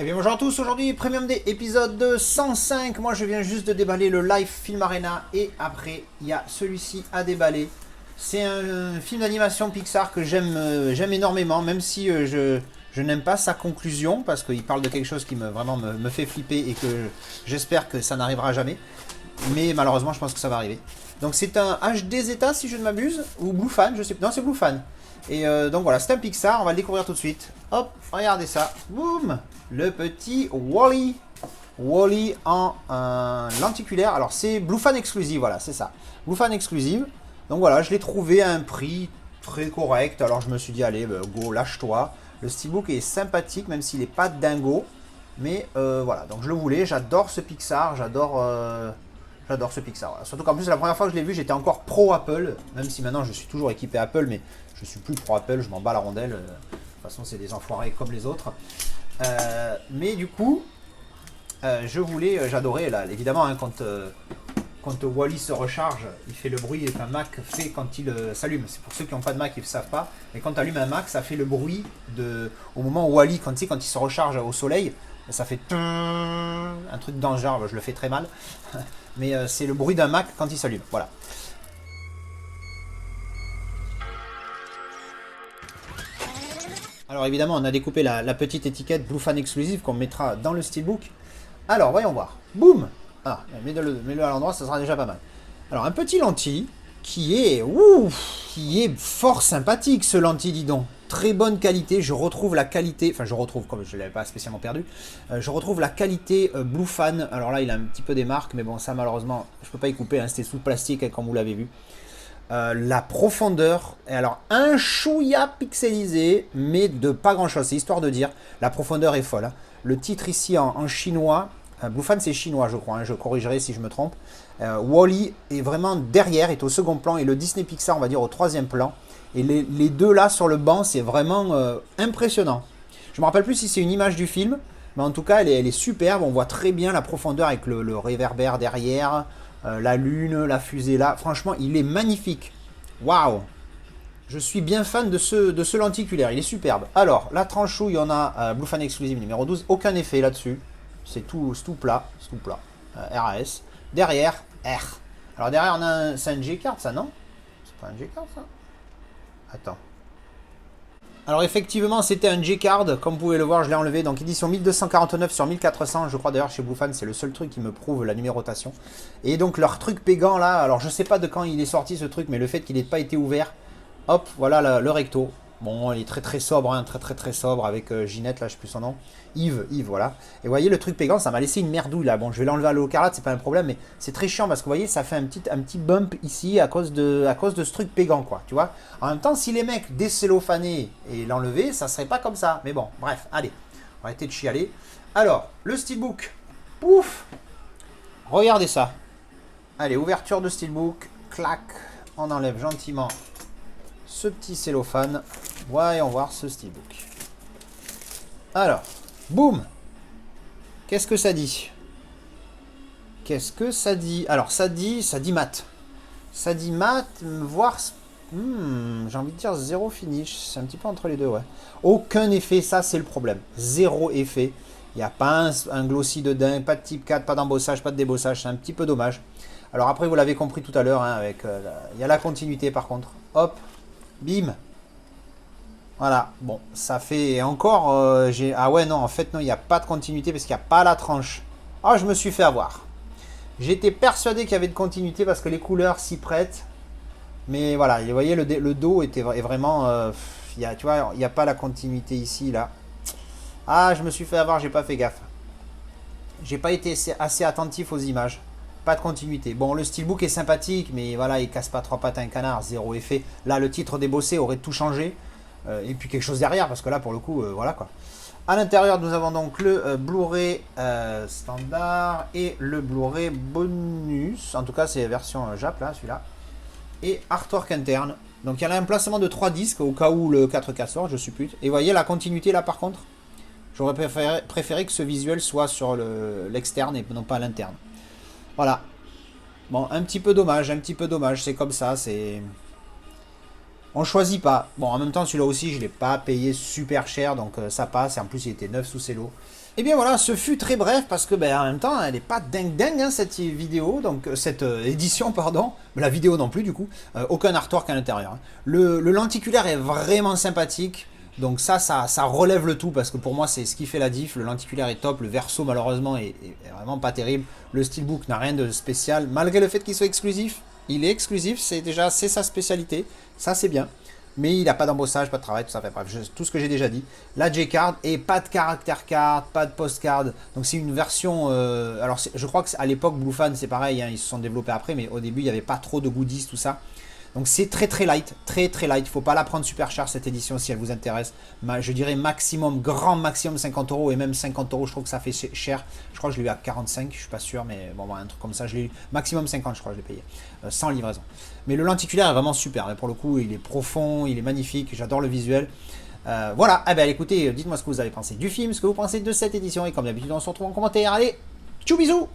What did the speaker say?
Eh bien bonjour à tous, aujourd'hui Premium Day épisode 105. Moi je viens juste de déballer le Live Film Arena et après il y a celui-ci à déballer. C'est un film d'animation Pixar que j'aime énormément, même si je n'aime pas sa conclusion parce qu'il parle de quelque chose qui vraiment me fait flipper et que j'espère que ça n'arrivera jamais. Mais malheureusement je pense que ça va arriver. Donc c'est un HD Zeta si je ne m'abuse, ou Blue Fan, je sais pas. Non, c'est Blue Fan. Et donc voilà, c'est un Pixar, on va le découvrir tout de suite. Hop, regardez ça. Boum, le petit Wall-E. Wall-E en lenticulaire. Alors c'est Blue Fan exclusive, voilà, c'est ça. Blue Fan exclusive. Donc voilà, je l'ai trouvé à un prix très correct. Alors je me suis dit, allez, go, lâche-toi. Le steelbook est sympathique, même s'il n'est pas dingo. Mais voilà, donc je le voulais. J'adore ce Pixar, j'adore ce Pixar. Voilà. Surtout qu'en plus, la première fois que je l'ai vu, j'étais encore pro Apple. Même si maintenant, je suis toujours équipé Apple, mais je suis plus pro Apple, je m'en bats la rondelle. De toute façon, c'est des enfoirés comme les autres. Mais du coup, j'adorais, là, évidemment, hein, quand Wall-E se recharge, il fait le bruit qu'un Mac fait quand il s'allume. C'est pour ceux qui n'ont pas de Mac, ils ne savent pas. Mais quand tu allumes un Mac, ça fait le bruit au moment où Wall-E, quand il se recharge au soleil, ça fait un truc dans ce genre, je le fais très mal. Mais c'est le bruit d'un Mac quand il s'allume. Voilà. Alors évidemment, on a découpé la petite étiquette Blue Fan Exclusive qu'on mettra dans le steelbook. Alors, voyons voir. Boum. Ah, mets-le à l'endroit, ça sera déjà pas mal. Alors, un petit lentille qui est fort sympathique, ce lentille, dis donc. Très bonne qualité, je retrouve la qualité, enfin je retrouve, comme je ne l'avais pas spécialement perdu, je retrouve la qualité Blue Fan. Alors là, il a un petit peu des marques, mais bon, ça malheureusement, je peux pas y couper, hein, c'était sous le plastique, hein, comme vous l'avez vu. La profondeur, et alors un chouïa pixelisé, mais de pas grand chose, c'est histoire de dire, la profondeur est folle. Hein. Le titre ici en chinois, Blue Fan c'est chinois je crois, hein, je corrigerai si je me trompe. Wall-E est vraiment derrière, est au second plan, et le Disney Pixar on va dire au troisième plan. Et les deux là sur le banc, c'est vraiment impressionnant. Je me rappelle plus si c'est une image du film, mais en tout cas elle est superbe, on voit très bien la profondeur avec le réverbère derrière. La lune, la fusée là, franchement il est magnifique. Waouh. Je suis bien fan de ce lenticulaire, il est superbe. Alors, la tranchouille, on a Blue Fan Exclusive numéro 12, aucun effet là-dessus. C'est tout plat, RAS. Derrière, R. Alors derrière, c'est un G-card ça, non? C'est pas un G-card ça? Attends. Alors effectivement, c'était un G-card, comme vous pouvez le voir, je l'ai enlevé. Donc édition 1249 sur 1400, je crois d'ailleurs chez Blue Fan, c'est le seul truc qui me prouve la numérotation. Et donc leur truc pégant là, alors je sais pas de quand il est sorti ce truc, mais le fait qu'il n'ait pas été ouvert, hop, voilà le recto. Bon, il est très sobre, hein, très sobre avec Ginette, là je sais plus son nom. Yves, voilà. Et vous voyez le truc pégant, ça m'a laissé une merdouille là. Bon, je vais l'enlever à l'eau carrelade, c'est pas un problème, mais c'est très chiant parce que vous voyez, ça fait un petit bump ici à cause de ce truc pégant, quoi. Tu vois. En même temps, si les mecs décellophaner et l'enlever, ça serait pas comme ça. Mais bon, bref, allez, on va arrêter de chialer. Alors, le steelbook, pouf, regardez ça. Allez, ouverture de steelbook, clac, on enlève gentiment ce petit cellophane. Voyons voir ce steelbook. Alors, boum. Qu'est-ce que ça dit? Qu'est-ce que ça dit? Alors, ça dit mat. Ça dit mat, voire... j'ai envie de dire zéro finish. C'est un petit peu entre les deux, ouais. Aucun effet, ça c'est le problème. Zéro effet. Il n'y a pas un glossy de dingue, pas de type 4, pas d'embossage, pas de débossage. C'est un petit peu dommage. Alors après, vous l'avez compris tout à l'heure, hein, avec il y a la continuité par contre. Hop, bim. Voilà, bon, ça fait encore... Ah ouais, non, en fait, non, il n'y a pas de continuité parce qu'il n'y a pas la tranche. Ah, je me suis fait avoir. J'étais persuadé qu'il y avait de continuité parce que les couleurs s'y prêtent. Mais voilà, vous voyez, le dos est vraiment... tu vois, il n'y a pas la continuité ici, là. Ah, je me suis fait avoir, j'ai pas fait gaffe. J'ai pas été assez attentif aux images. Pas de continuité. Bon, le steelbook est sympathique, mais voilà, il casse pas trois pattes à un canard, zéro effet. Là, le titre débossé aurait tout changé. Et puis quelque chose derrière, parce que là, pour le coup, voilà quoi. À l'intérieur, nous avons donc le Blu-ray standard et le Blu-ray bonus. En tout cas, c'est version Jap, là, celui-là. Et artwork interne. Donc, il y a l'emplacement de 3 disques, au cas où le 4K sort, je suppute. Et vous voyez la continuité, là, par contre. J'aurais préféré que ce visuel soit sur l'externe et non pas l'interne. Voilà. Bon, un petit peu dommage, c'est comme ça, c'est... On choisit pas. Bon, en même temps, celui-là aussi, je l'ai pas payé super cher, donc ça passe. Et en plus, il était neuf sous cello. Et bien voilà, ce fut très bref parce que en même temps, elle n'est pas dingue hein, cette vidéo, donc cette édition, pardon. Mais la vidéo non plus, du coup. Aucun artwork à l'intérieur. Hein. Le lenticulaire est vraiment sympathique. Donc ça relève le tout parce que pour moi c'est ce qui fait la diff. Le lenticulaire est top, le verso malheureusement est vraiment pas terrible. Le steelbook n'a rien de spécial malgré le fait qu'il soit exclusif. Il est exclusif, c'est sa spécialité, ça c'est bien. Mais il n'a pas d'embossage, pas de travail, tout ça. Bref, tout ce que j'ai déjà dit. La J-Card et pas de caractère card, pas de postcard. Donc c'est une version. Alors je crois qu'à l'époque Bluefan c'est pareil, hein, ils se sont développés après, mais au début il n'y avait pas trop de goodies, tout ça. Donc c'est très light, très light. Il ne faut pas la prendre super cher cette édition si elle vous intéresse. Je dirais maximum, grand maximum 50 € et même 50 € je trouve que ça fait cher. Je crois que je l'ai eu à 45, je suis pas sûr, mais bon, un truc comme ça, je l'ai eu maximum 50, je crois que je l'ai payé, sans livraison. Mais le lenticulaire est vraiment super, et pour le coup il est profond, il est magnifique, j'adore le visuel. Voilà, eh ben écoutez, dites-moi ce que vous avez pensé du film, ce que vous pensez de cette édition, et comme d'habitude on se retrouve en commentaire. Allez, tchou bisous!